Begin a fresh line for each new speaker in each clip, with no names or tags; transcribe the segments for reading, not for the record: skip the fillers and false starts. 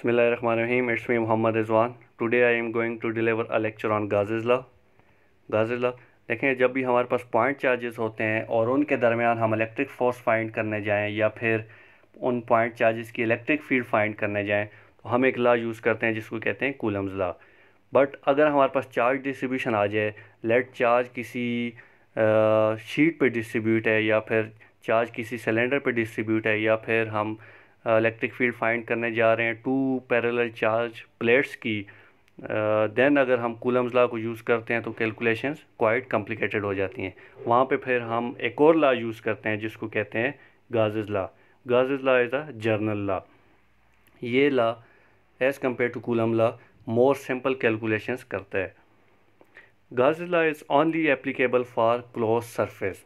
Bismillahirrahmanirrahim. It's me Muhammad Rizwan. Today I am going to deliver a lecture on Gauss's law. Gauss's law देखें, जब भी हमारे पास point charges होते हैं और उनके दरमियान हम इलेक्ट्रिक फोर्स फाइंड करने जाएं या फिर उन पॉइंट चार्जेस की इलेक्ट्रिक फील्ड फाइंड करने जाएं तो हम एक लॉ यूज़ करते हैं जिसको कहते हैं कूलम्स लॉ। बट अगर हमारे पास चार्ज डिस्ट्रीब्यूशन आ जाए, लेट चार्ज किसी शीट पे डिस्ट्रीब्यूट है या फिर चार्ज किसी सिलेंडर पे डिस्ट्रीब्यूट है या फिर हम इलेक्ट्रिक फील्ड फाइंड करने जा रहे हैं टू पैरेलल चार्ज प्लेट्स की, देन अगर हम कूलम्स लॉ को यूज़ करते हैं तो कैलकुलेशंस क्वाइट कॉम्प्लिकेटेड हो जाती हैं। वहाँ पे फिर हम एक और लॉ यूज़ करते हैं जिसको कहते हैं Gauss's law. Gauss's law is a general law. ये law as compare to Coulomb law more simple calculations करता है। Gauss's law is only applicable for close surface,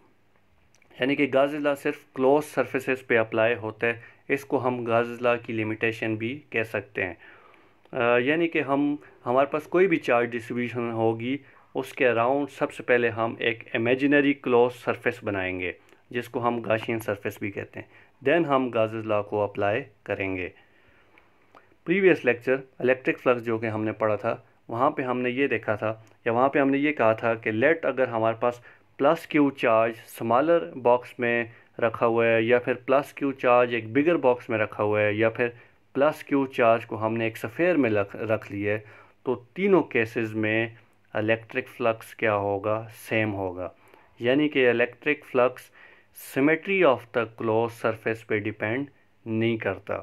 यानी कि गॉसेस लॉ सिर्फ क्लोज सरफेसेस पे अप्लाई होता है। इसको हम गॉसेस लॉ की लिमिटेशन भी कह सकते हैं। यानी कि हमारे पास कोई भी चार्ज डिस्ट्रीब्यूशन होगी उसके अराउंड सबसे पहले हम एक इमेजिनरी क्लोज सरफेस बनाएंगे जिसको हम गॉसियन सरफेस भी कहते हैं। देन हम गॉसेस लॉ को अप्लाई करेंगे। प्रीवियस लेक्चर इलेक्ट्रिक फ्लक्स जो कि हमने पढ़ा था वहाँ पे हमने ये देखा था या वहाँ पे हमने ये कहा था कि लेट अगर हमारे पास plus q charge smaller box में रखा हुआ है या फिर प्लस क्यू चार्ज एक बिगर बॉक्स में रखा हुआ है या फिर प्लस क्यू चार्ज को हमने एक स्फीयर में रख लिया है, तो तीनों केसेस में इलेक्ट्रिक फ्लक्स क्या होगा, सेम होगा। यानी कि electric flux symmetry of the close surface पे डिपेंड नहीं करता।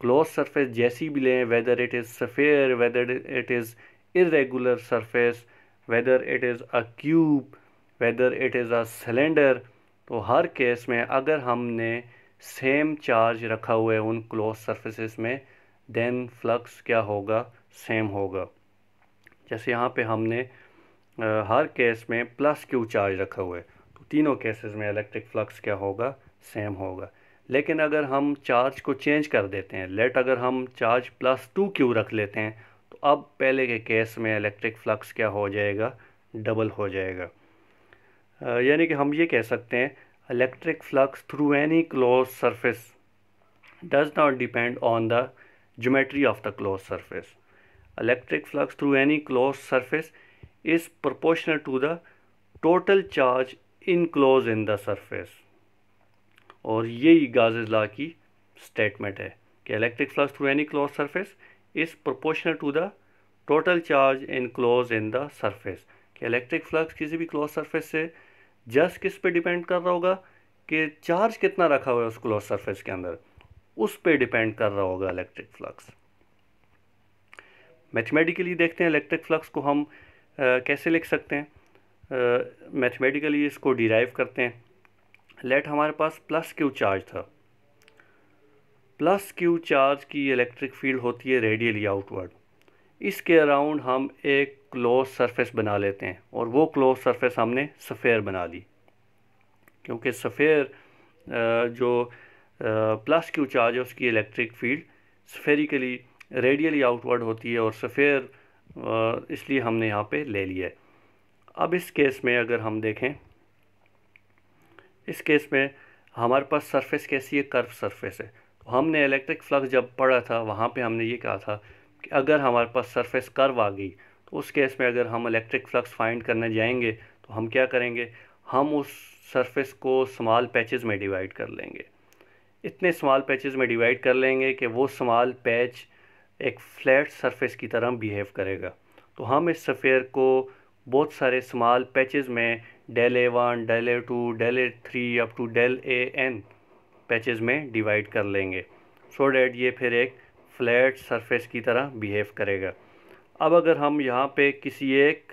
क्लोज सरफेस जैसी भी लें, whether it is sphere, whether it is irregular surface, whether it is a cube, whether it is a cylinder, तो हर केस में अगर हमने सेम चार्ज रखा हुआ है उन क्लोज सरफेसेस में, देन फ्लक्स क्या होगा, सेम होगा। जैसे यहाँ पे हमने हर केस में प्लस क्यू चार्ज रखा हुआ है तो तीनों केसेस में इलेक्ट्रिक फ्लक्स क्या होगा, सेम होगा। लेकिन अगर हम चार्ज को चेंज कर देते हैं, लेट अगर हम चार्ज प्लस टू क्यू रख लेते हैं तो अब पहले के केस में इलेक्ट्रिक फ्लक्स क्या हो जाएगा, डबल हो जाएगा। यानी कि हम ये कह सकते हैं electric flux through any close surface does not depend on the geometry of the close surface. Electric flux through any close surface is proportional to the total charge enclose in the surface. और यही Gauss's law की statement है कि electric flux through any close surface is proportional to the total charge enclose in the surface. कि electric flux किसी भी close surface से just किस पे डिपेंड कर रहा होगा कि चार्ज कितना रखा हुआ है उस क्लोज सरफेस के अंदर, उस पे डिपेंड कर रहा होगा इलेक्ट्रिक फ्लक्स। मैथमेटिकली देखते हैं इलेक्ट्रिक फ्लक्स को हम कैसे लिख सकते हैं। मैथमेटिकली इसको डिराइव करते हैं। लेट हमारे पास प्लस क्यू चार्ज था। प्लस क्यू चार्ज की इलेक्ट्रिक फील्ड होती है रेडियली आउटवर्ड। इसके अराउंड हम एक क्लोज सरफेस बना लेते हैं और वो क्लोज सरफेस हमने स्फीयर बना ली, क्योंकि स्फीयर जो प्लस क्यू चार्ज है उसकी electric field spherically radially outward होती है और स्फीयर इसलिए हमने यहाँ पे ले लिया है। अब इस केस में अगर हम देखें, इस केस में हमारे पास सरफेस कैसी है, कर्व सरफेस है। तो हमने इलेक्ट्रिक फ्लक्स जब पढ़ा था वहाँ पे हमने ये कहा था कि अगर हमारे पास सरफेस कर्व आ गई तो उस केस में अगर हम इलेक्ट्रिक फ्लक्स फाइंड करने जाएंगे तो हम क्या करेंगे, हम उस सरफेस को स्मॉल पैचेस में डिवाइड कर लेंगे। इतने स्मॉल पैचेस में डिवाइड कर लेंगे कि वो स्मॉल पैच एक फ्लैट सरफेस की तरह बिहेव करेगा। तो हम इस स्फीयर को बहुत सारे स्मॉल पैचेस में del A1, del A2, del A3 up to del AN patches में डिवाइड कर लेंगे सो डैट ये फिर एक फ्लैट सरफेस की तरह बिहेव करेगा। अब अगर हम यहाँ पे किसी एक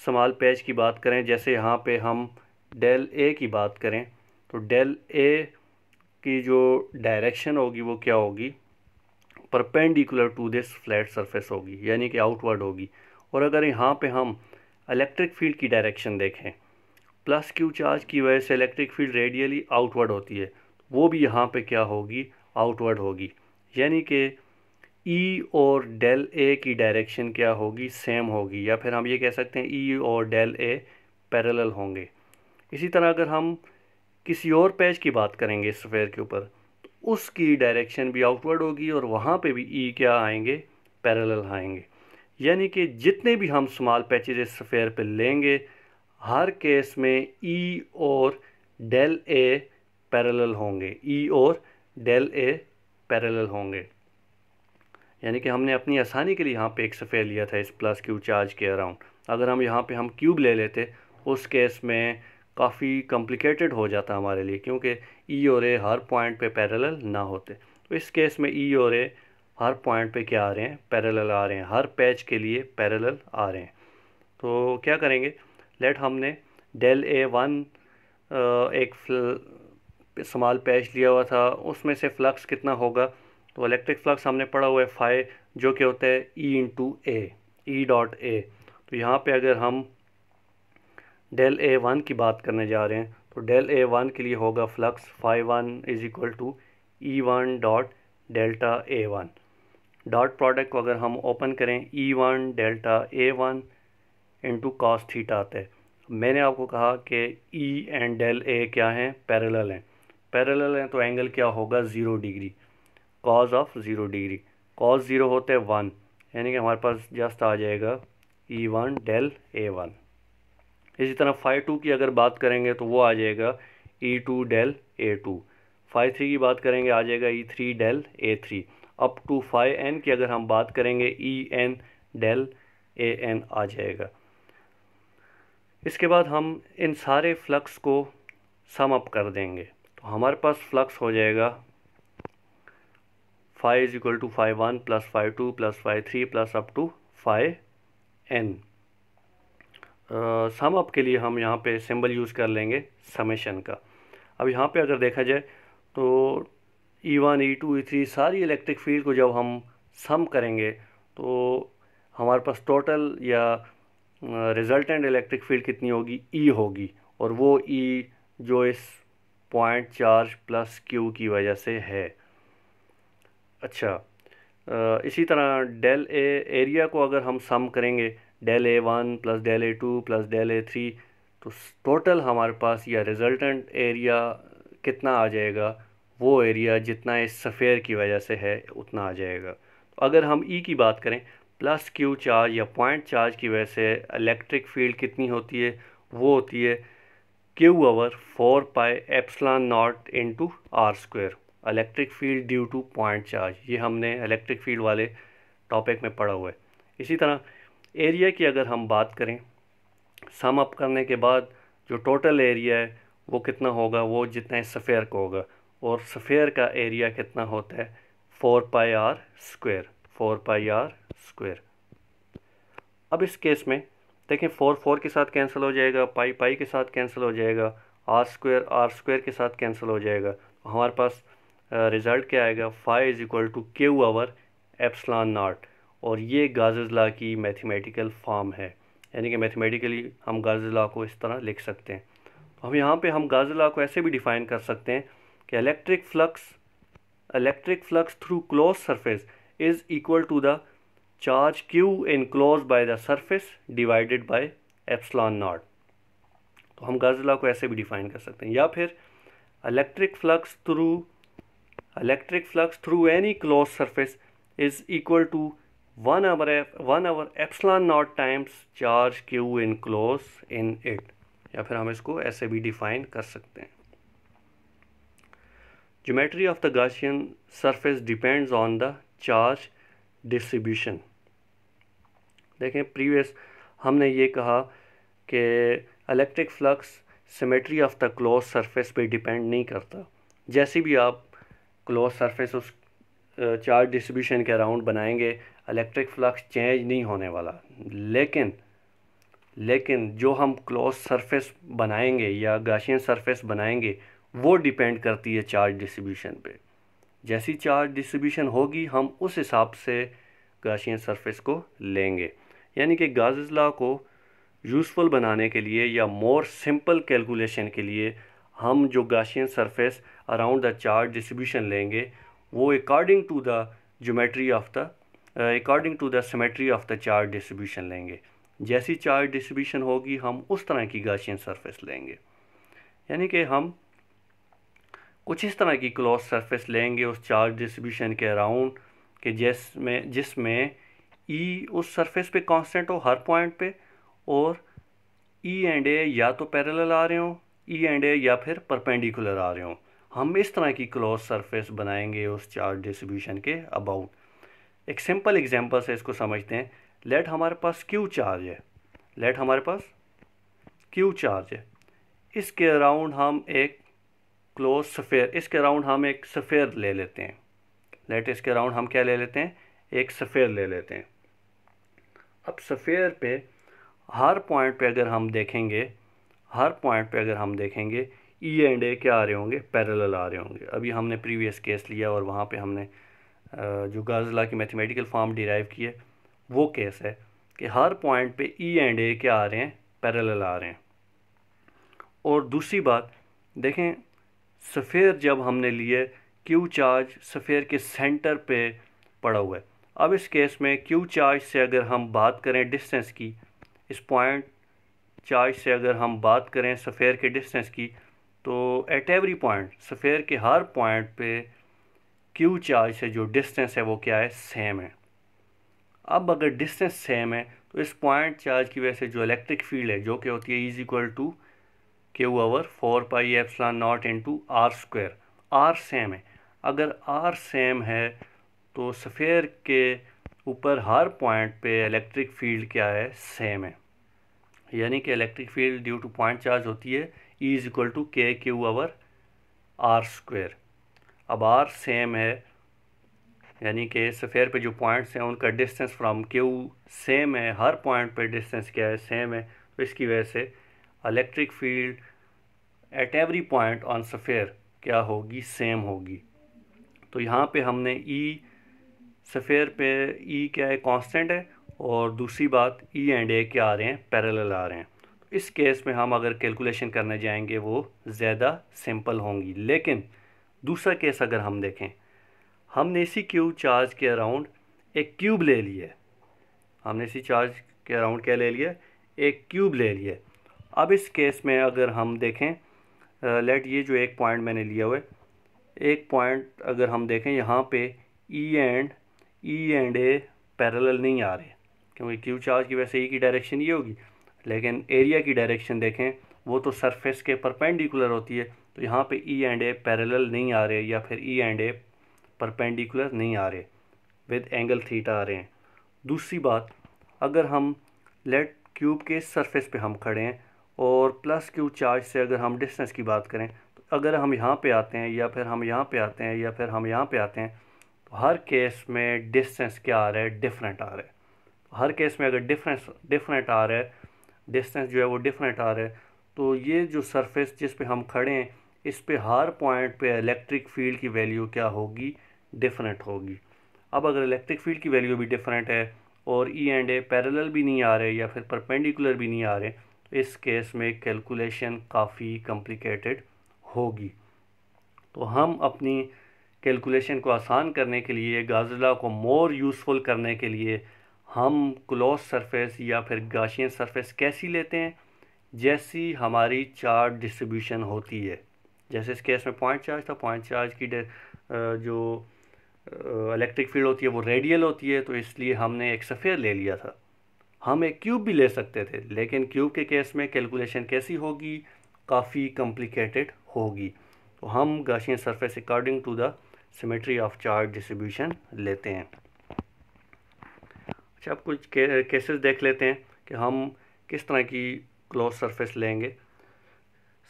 स्मॉल पैच की बात करें, जैसे यहाँ पे हम डेल A की बात करें, तो डेल A की जो डायरेक्शन होगी वो क्या होगी, perpendicular to this flat surface होगी, यानी कि आउटवर्ड होगी। और अगर यहाँ पे हम इलेक्ट्रिक फील्ड की डायरेक्शन देखें, प्लस क्यू चार्ज की वजह से इलेक्ट्रिक फील्ड रेडियली आउटवर्ड होती है, वो भी यहाँ पे क्या होगी, आउटवर्ड होगी। यानी कि ई और डेल ए की डायरेक्शन क्या होगी, सेम होगी, या फिर हम ये कह सकते हैं ई और डेल ए पैरेलल होंगे। इसी तरह अगर हम किसी और पैच की बात करेंगे स्फीयर के ऊपर, तो उसकी डायरेक्शन भी आउटवर्ड होगी और वहाँ पे भी ई क्या आएंगे, पैरेलल आएंगे। यानी कि जितने भी हम स्मॉल पैचेज इस स्फीयर पे लेंगे हर केस में ई और डेल ए पैरेलल होंगे, ई और डेल ए पैरेलल होंगे। यानी कि हमने अपनी आसानी के लिए यहाँ पे एक स्फीयर लिया था इस प्लस क्यू चार्ज के अराउंड। अगर हम यहाँ पे हम क्यूब ले लेते उस केस में काफ़ी कॉम्प्लिकेटेड हो जाता हमारे लिए, क्योंकि ई और ए हर पॉइंट पे पैरेलल ना होते। तो इस केस में ई और ए हर पॉइंट पे क्या आ रहे हैं, पैरेलल आ रहे हैं, हर पैच के लिए पैरेलल आ रहे हैं। तो क्या करेंगे, लेट हमने डेल ए वन एक स्मॉल पैच लिया हुआ था, उसमें से फ्लक्स कितना होगा, तो इलेक्ट्रिक फ्लक्स हमने पढ़ा हुआ है फाई, जो कि होता है E into A, E dot A. तो यहाँ पे अगर हम डेल ए वन की बात करने जा रहे हैं तो डेल ए वन के लिए होगा flux phi one is equal to E one dot delta A one. Dot product को अगर हम ओपन करें E one delta A one into cos theta आता है। मैंने आपको कहा कि ई एंड डेल ए क्या हैं, पैरेलल हैं। पैरेलल हैं तो एंगल क्या होगा, 0 degree, cause of 0 degree. Cos 0 होते हैं 1, यानी कि हमारे पास जस्ट आ जाएगा E one del A one. इसी तरह फाई टू की अगर बात करेंगे तो वो आ जाएगा E two del A two. Phi three की बात करेंगे आ जाएगा E three del A three. Up to phi N की अगर हम बात करेंगे E N del A N आ जाएगा। इसके बाद हम इन सारे फ्लक्स को सम अप कर देंगे तो हमारे पास फ्लक्स हो जाएगा phi is equal to phi one plus phi two plus phi three plus up to phi N. Sum up के लिए हम यहाँ पे सिंबल यूज़ कर लेंगे समेशन का। अब यहाँ पे अगर देखा जाए तो E one E two E three सारी इलेक्ट्रिक फील्ड को जब हम सम करेंगे तो हमारे पास टोटल या रिजल्टेंट इलेक्ट्रिक फील्ड कितनी होगी, ई होगी, और वो ई जो इस पॉइंट चार्ज प्लस क्यू की वजह से है। अच्छा, इसी तरह डेल ए एरिया को अगर हम सम करेंगे del A one plus del A two plus del A three, तो टोटल हमारे पास या रिजल्टेंट एरिया कितना आ जाएगा, वो एरिया जितना इस स्फीयर की वजह से है उतना आ जाएगा। तो अगर हम ई की बात करें प्लस क्यू चार्ज या पॉइंट चार्ज की वजह से इलेक्ट्रिक फील्ड कितनी होती है, वो होती है Q over 4 pi epsilon naught into R square, electric field due to point charge. ये हमने इलेक्ट्रिक फील्ड वाले टॉपिक में पढ़ा हुआ है। इसी तरह एरिया की अगर हम बात करें सम अप करने के बाद जो टोटल एरिया है वो कितना होगा, वो जितना इस स्फीयर का होगा, और स्फीयर का एरिया कितना होता है 4 pi R square, 4 pi R square. अब इस केस में देखें 4 4 के साथ कैंसिल हो जाएगा, पाई पाई के साथ कैंसिल हो जाएगा, आर स्क्वायर के साथ कैंसिल हो जाएगा। हमारे पास रिज़ल्ट क्या आएगा, phi is equal to Q over epsilon naught. और ये गाउस लॉ की मैथमेटिकल फॉर्म है, यानी कि मैथमेटिकली हम गाउस लॉ को इस तरह लिख सकते हैं। तो हम यहाँ पे हम गाउस लॉ को ऐसे भी डिफ़ाइन कर सकते हैं कि electric flux through close surface is equal to the charge Q enclosed by the surface divided by epsilon naught. तो हम गाउस लॉ को ऐसे भी डिफ़ाइन कर सकते हैं। या फिर electric flux through any close surface is equal to 1 over epsilon naught times charge Q enclosed in it। या फिर हम इसको ऐसे भी डिफ़ाइन कर सकते हैं। Geometry of the Gaussian surface depends on the charge distribution. देखें प्रीवियस हमने ये कहा कि electric flux symmetry of the close surface पे डिपेंड नहीं करता। जैसे भी आप क्लोज सरफेस उस चार्ज डिस्ट्रीब्यूशन के अराउंड बनाएंगे इलेक्ट्रिक फ्लक्स चेंज नहीं होने वाला। लेकिन जो हम क्लोज सरफेस बनाएंगे या गॉसियन सरफेस बनाएंगे वो डिपेंड करती है चार्ज डिस्ट्रीब्यूशन पे। जैसी चार्ज डिस्ट्रीब्यूशन होगी हम उस हिसाब से गॉसियन सरफेस को लेंगे। यानी कि गाउस लॉ को यूज़फुल बनाने के लिए या मोर सिंपल कैलकुलेशन के लिए हम जो Gaussian surface around the charge distribution लेंगे वो according to the symmetry of the charge distribution लेंगे। जैसी चार्ज डिस्ट्रीब्यूशन होगी हम उस तरह की गॉसियन सरफेस लेंगे। यानी कि हम कुछ इस तरह की क्लोज सरफेस लेंगे उस चार्ज डिस्ट्रीब्यूशन के अराउंड कि जिसमें ई उस सरफेस पे कांस्टेंट हो हर पॉइंट पे, और ई एंड ए या तो पैरेलल आ रहे हो, ई एंड ए या फिर परपेंडिकुलर आ रहे हो। हम इस तरह की क्लोज सरफेस बनाएंगे उस चार्ज डिस्ट्रीब्यूशन के अबाउट। एक सिंपल एग्जांपल से इसको समझते हैं। लेट हमारे पास क्यू चार्ज है, लेट हमारे पास क्यू चार्ज है, इसके अराउंड हम एक क्लोज सफ़ेयर, इसके अराउंड हम एक सफ़ेयर ले लेते हैं। लेट इसके अराउंड हम क्या ले लेते हैं, एक सफ़ेयर ले लेते हैं। अब सफ़ेयर पे हर पॉइंट पे अगर हम देखेंगे, हर पॉइंट पे अगर हम देखेंगे ई एंड ए क्या आ रहे होंगे, पैरेलल आ रहे होंगे। अभी हमने प्रीवियस केस लिया और वहाँ पे हमने जो गाज़ला की मैथमेटिकल फॉर्म डिराइव की है वो केस है कि हर पॉइंट पे ई एंड ए क्या आ रहे हैं, पैरेलल आ रहे हैं। और दूसरी बात देखें, सफ़ेयर जब हमने लिए क्यू चार्ज सफ़ेयर के सेंटर पे पड़ा हुआ है। अब इस केस में क्यू चार्ज से अगर हम बात करें डिस्टेंस की, इस पॉइंट चार्ज से अगर हम बात करें सफ़ेयर के डिस्टेंस की, तो एट एवरी पॉइंट सफ़ेयर के हर पॉइंट पे क्यू चार्ज से जो डिस्टेंस है वो क्या है, सेम है। अब अगर डिस्टेंस सेम है तो इस पॉइंट चार्ज की वजह से जो इलेक्ट्रिक फील्ड है जो कि होती है is equal to Q over 4 pi epsilon naught into R square. R same है, अगर आर सेम है तो सफ़ेयर के ऊपर हर पॉइंट पे इलेक्ट्रिक फील्ड क्या है, सेम है। यानी कि electric field due to point charge होती है E is equal to K Q over R square. अब आर सेम है यानी कि सफ़ेयर पे जो पॉइंट्स हैं उनका डिस्टेंस फ्रॉम क्यू सेम है, हर पॉइंट पे डिस्टेंस क्या है, सेम है। तो इसकी वजह से electric field at every point on sphere क्या होगी, सेम होगी। तो यहाँ पे हमने ई सफ़ेयर पे ई क्या है, कांस्टेंट है, और दूसरी बात ई एंड ए क्या आ रहे हैं, पैरेलल आ रहे हैं। तो इस केस में हम अगर कैलकुलेशन करने जाएंगे वो ज़्यादा सिंपल होंगी। लेकिन दूसरा केस अगर हम देखें, हमने इसी क्यू चार्ज के अराउंड एक क्यूब ले लिया है, हमने इसी चार्ज के अराउंड क्या ले लिया, एक क्यूब ले लिया। अब इस केस में अगर हम देखें, लेट ये जो एक पॉइंट मैंने लिया हुआ है, एक पॉइंट अगर हम देखें यहाँ पे ई एंड ए पैरेलल नहीं आ रहे, क्योंकि क्यू चार्ज की वजह से ई की डायरेक्शन ये होगी, लेकिन एरिया की डायरेक्शन देखें वो तो सरफेस के परपेंडिकुलर होती है। तो यहाँ पे ई एंड ए पैरेलल नहीं आ रहे या फिर ई एंड ए परपेंडिकुलर नहीं आ रहे, विद एंगल थीटा आ रहे हैं। दूसरी बात, अगर हम लेट क्यूब के सरफेस पे हम खड़े हैं और प्लस क्यू चार्ज से अगर हम डिस्टेंस की बात करें, तो अगर हम यहाँ पे आते हैं या फिर हम यहाँ पे आते हैं या फिर हम यहाँ पे आते हैं, तो हर केस में डिस्टेंस क्या आ रहा है, डिफरेंट आ रहा है। तो हर केस में अगर डिफरेंट आ रहा है, डिस्टेंस जो है वो डिफरेंट आ रहा है, तो ये जो सरफेस जिस पे हम खड़े हैं इस पे हर पॉइंट पे इलेक्ट्रिक फील्ड की वैल्यू क्या होगी, डिफरेंट होगी। अब अगर इलेक्ट्रिक फील्ड की वैल्यू भी डिफरेंट है और ई एंड ए पैरेलल भी नहीं आ रहे या फिर परपेंडिकुलर भी नहीं आ रहे, तो इस केस में कैलकुलेशन काफ़ी कॉम्प्लिकेटेड होगी। तो हम अपनी कैलकुलेशन को आसान करने के लिए, गाज़ला को मोर यूज़फुल करने के लिए, हम क्लोज सरफेस या फिर गाशियन सरफेस कैसी लेते हैं, जैसी हमारी चार्ज डिस्ट्रीब्यूशन होती है। जैसे इस केस में पॉइंट चार्ज था, पॉइंट चार्ज की जो इलेक्ट्रिक फील्ड होती है वो रेडियल होती है, तो इसलिए हमने एक सफ़ेयर ले लिया था। हम एक क्यूब भी ले सकते थे, लेकिन क्यूब के केस में कैलकुलेशन कैसी होगी, काफ़ी कॉम्प्लिकेटेड होगी। तो हम Gaussian surface according to the symmetry of charge distribution लेते हैं। अच्छा, अब कुछ केसेस देख लेते हैं कि हम किस तरह की क्लोज सरफेस लेंगे।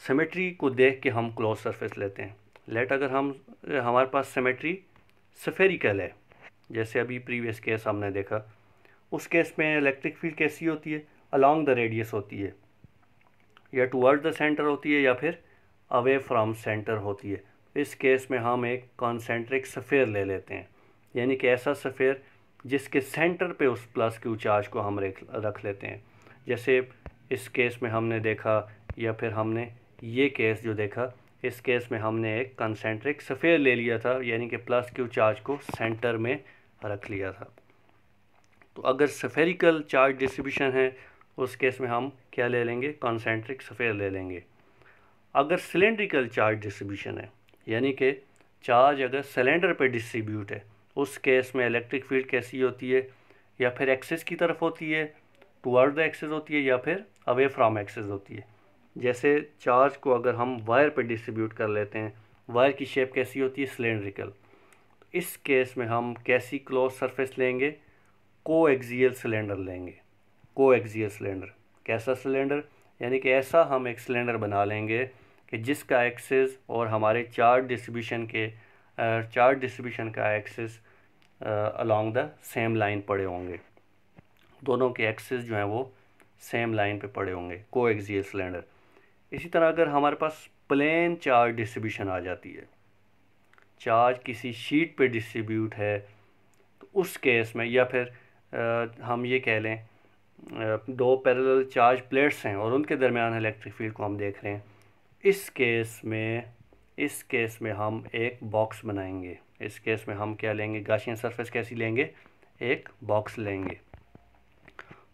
सिमेट्री को देख के हम क्लोज सरफेस लेते हैं। लेट अगर हमारे पास सिमेट्री स्फेरिकल है, जैसे अभी प्रीवियस केस हमने देखा, उस केस में इलेक्ट्रिक फील्ड कैसी होती है, अलोंग द रेडियस होती है, या टुवर्ड द सेंटर होती है या फिर अवे फ्रॉम सेंटर होती है। इस केस में हम एक कॉन्सेंट्रिक सफ़ेयर ले लेते हैं, यानी कि ऐसा सफ़ेयर जिसके सेंटर पे उस प्लस क्यू चार्ज को हम रख लेते हैं। जैसे इस केस में हमने देखा, या फिर हमने ये केस जो देखा, इस केस में हमने एक कॉन्सेंट्रिक सफ़ेयर ले लिया था, यानी कि प्लस क्यू चार्ज को सेंटर में रख लिया था। तो अगर स्फेरिकल चार्ज डिस्ट्रीब्यूशन है उस केस में हम क्या ले लेंगे, कॉन्सेंट्रिक सफ़ेयर ले लेंगे। अगर सिलेंड्रिकल चार्ज डिस्ट्रीब्यूशन है, यानी कि चार्ज अगर सिलेंडर पे डिस्ट्रीब्यूट है उस केस में इलेक्ट्रिक फील्ड कैसी होती है, या फिर एक्सिस की तरफ होती है, टुवर्ड द एक्सिस होती है, या फिर अवे फ्रॉम एक्सिस होती है। जैसे चार्ज को अगर हम वायर पे डिस्ट्रीब्यूट कर लेते हैं, वायर की शेप कैसी होती है, सिलेंड्रिकल। इस केस में हम कैसी क्लोज सरफेस लेंगे, कोएक्सियल सिलेंडर लेंगे। कोएक्सियल सिलेंडर कैसा सिलेंडर, यानी कि ऐसा हम एक सिलेंडर बना लेंगे कि जिसका एक्सिस और हमारे चार्ज डिस्ट्रीब्यूशन का axis along the same line पड़े होंगे। दोनों के एक्सिस जो हैं वो सेम लाइन पे पड़े होंगे, कोएक्सियल सिलेंडर। इसी तरह अगर हमारे पास प्लेन चार्ज डिस्ट्रीब्यूशन आ जाती है, चार्ज किसी शीट पे डिस्ट्रीब्यूट है, तो उस केस में, या फिर हम ये कह लें दो पैरेलल चार्ज प्लेट्स हैं और उनके दरमियान इलेक्ट्रिक फील्ड को हम देख रहे हैं, इस केस में हम एक बॉक्स बनाएंगे। इस केस में हम क्या लेंगे, गाशियन सरफेस कैसी लेंगे, एक बॉक्स लेंगे।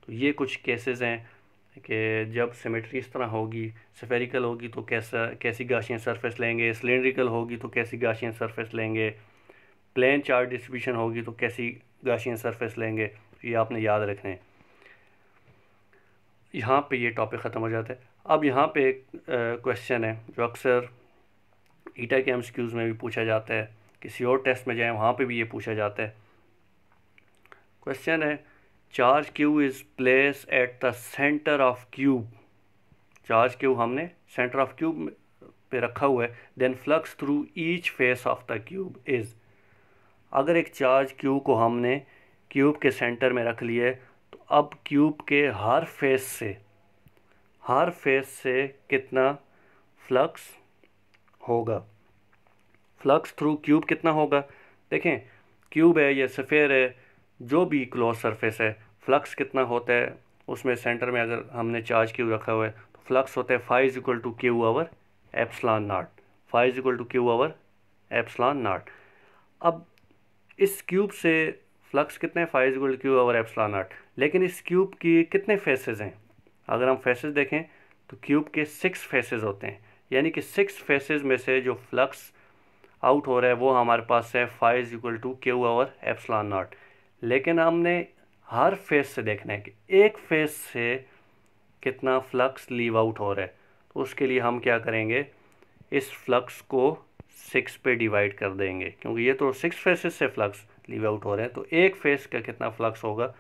तो ये कुछ केसेस हैं कि जब सिमेट्री इस तरह होगी, स्फेरिकल होगी तो कैसी गाशियन सरफेस लेंगे, सिलेंड्रिकल होगी तो कैसी गाशियन सरफेस लेंगे, प्लेन चार्ज डिस्ट्रीब्यूशन होगी तो कैसी गाशियन सरफेस लेंगे। तो ये आपने याद रखना है। यहाँ पे ये टॉपिक ख़त्म हो जाता है। अब यहाँ पे एक क्वेश्चन है जो अक्सर ईटा के एमसीक्यूज़ में भी पूछा जाता है, किसी और टेस्ट में जाएं वहाँ पे भी ये पूछा जाता है। क्वेश्चन है, charge Q is place at the centre of cube. Charge Q हमने सेंटर ऑफ क्यूब पे रखा हुआ है, then flux through each face of the cube is. अगर एक चार्ज क्यू को हमने क्यूब के सेंटर में रख लिया है, तो अब क्यूब के हर फेस से कितना फ्लक्स होगा, फ्लक्स थ्रू क्यूब कितना होगा। देखें, क्यूब है या स्फीयर है, जो भी क्लोज सरफेस है, फ्लक्स कितना होता है उसमें सेंटर में अगर हमने चार्ज क्यू रखा हुआ है तो फ्लक्स होता है phi is equal to Q over epsilon naught. Phi is equal to Q over epsilon naught. अब इस क्यूब से फ्लक्स कितने, phi is equal to Q over epsilon naught. लेकिन इस क्यूब की कितने फेसेस हैं, अगर हम फेसेस देखें तो क्यूब के 6 फेसेस होते हैं, यानी कि 6 फेसेस में से जो फ्लक्स आउट हो रहा है वो हमारे पास है phi is equal to Q over epsilon naught. लेकिन हमने हर फेस से देखना है कि एक फेस से कितना फ्लक्स लीव आउट हो रहा है। तो उसके लिए हम क्या करेंगे, इस फ्लक्स को 6 पे डिवाइड कर देंगे, क्योंकि ये तो 6 फेसेस से फ्लक्स लीव आउट हो रहे हैं। तो एक फेस का कितना फ्लक्स होगा,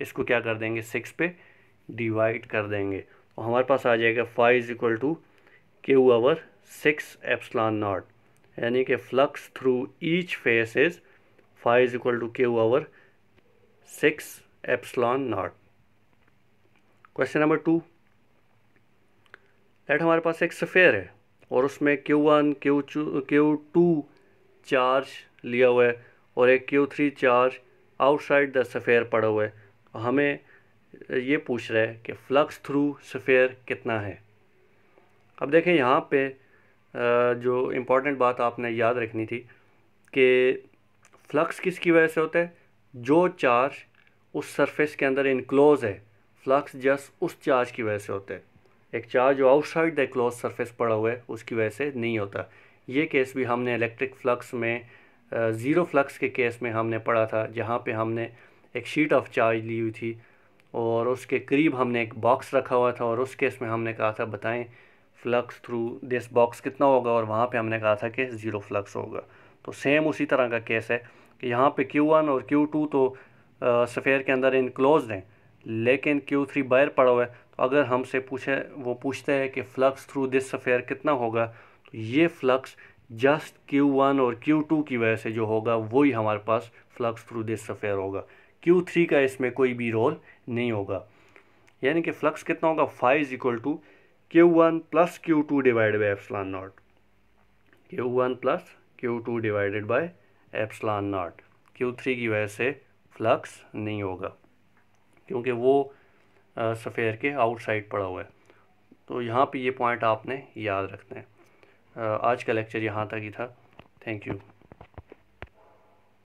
इसको क्या कर देंगे, 6 पे डिवाइड कर देंगे। और हमारे पास आ जाएगा phi is equal to Q over 6 epsilon naught, यानी कि flux through each face is phi is equal to Q over 6 epsilon naught. Question number 2, let हमारे पास एक स्फीयर है और उसमें Q1 Q2 चार्ज लिया हुआ है और एक Q3 charge outside the sphere पड़ा हुआ है। हमें ये पूछ रहा है कि फ्लक्स थ्रू स्फीयर कितना है। अब देखें, यहाँ पे जो इम्पोर्टेंट बात आपने याद रखनी थी कि फ्लक्स किसकी वजह से होता है, जो चार्ज उस सरफेस के अंदर इनक्लोज है, फ्लक्स जस्ट उस चार्ज की वजह से होता है। एक चार्ज जो आउटसाइड द क्लोज सरफेस पड़ा हुआ है उसकी वजह से नहीं होता। ये केस भी हमने इलेक्ट्रिक फ्लक्स में ज़ीरो फ्लक्स के केस में हमने पढ़ा था, जहाँ पे हमने एक शीट ऑफ चार्ज ली हुई थी और उसके करीब हमने एक बॉक्स रखा हुआ था, और उस केस में हमने कहा था बताएं फ्लक्स थ्रू दिस बॉक्स कितना होगा, और वहाँ पे हमने कहा था कि ज़ीरो फ्लक्स होगा। तो सेम उसी तरह का केस है कि यहाँ पे Q1 और Q2 तो स्फीयर के अंदर इनक्लोज्ड हैं, लेकिन Q3 बाहर पड़ा हुआ है। तो अगर हमसे पूछते हैं कि फ्लक्स थ्रू दिस स्फीयर कितना होगा, तो ये फ्लक्स जस्ट Q1 और Q2 की वजह से जो होगा वही हमारे पास फ्लक्स थ्रू दिस स्फीयर होगा। Q3 का इसमें कोई भी रोल नहीं होगा। यानी कि फ्लक्स कितना होगा, phi is equal to Q1 plus Q2 divided by epsilon naught. Q1 plus Q2 divided by epsilon naught. Q3 की वजह से फ्लक्स नहीं होगा क्योंकि वो स्फीयर के आउटसाइड पड़ा हुआ है। तो यहाँ पे ये पॉइंट आपने याद रखना है। आज का लेक्चर यहाँ तक ही था। Thank you.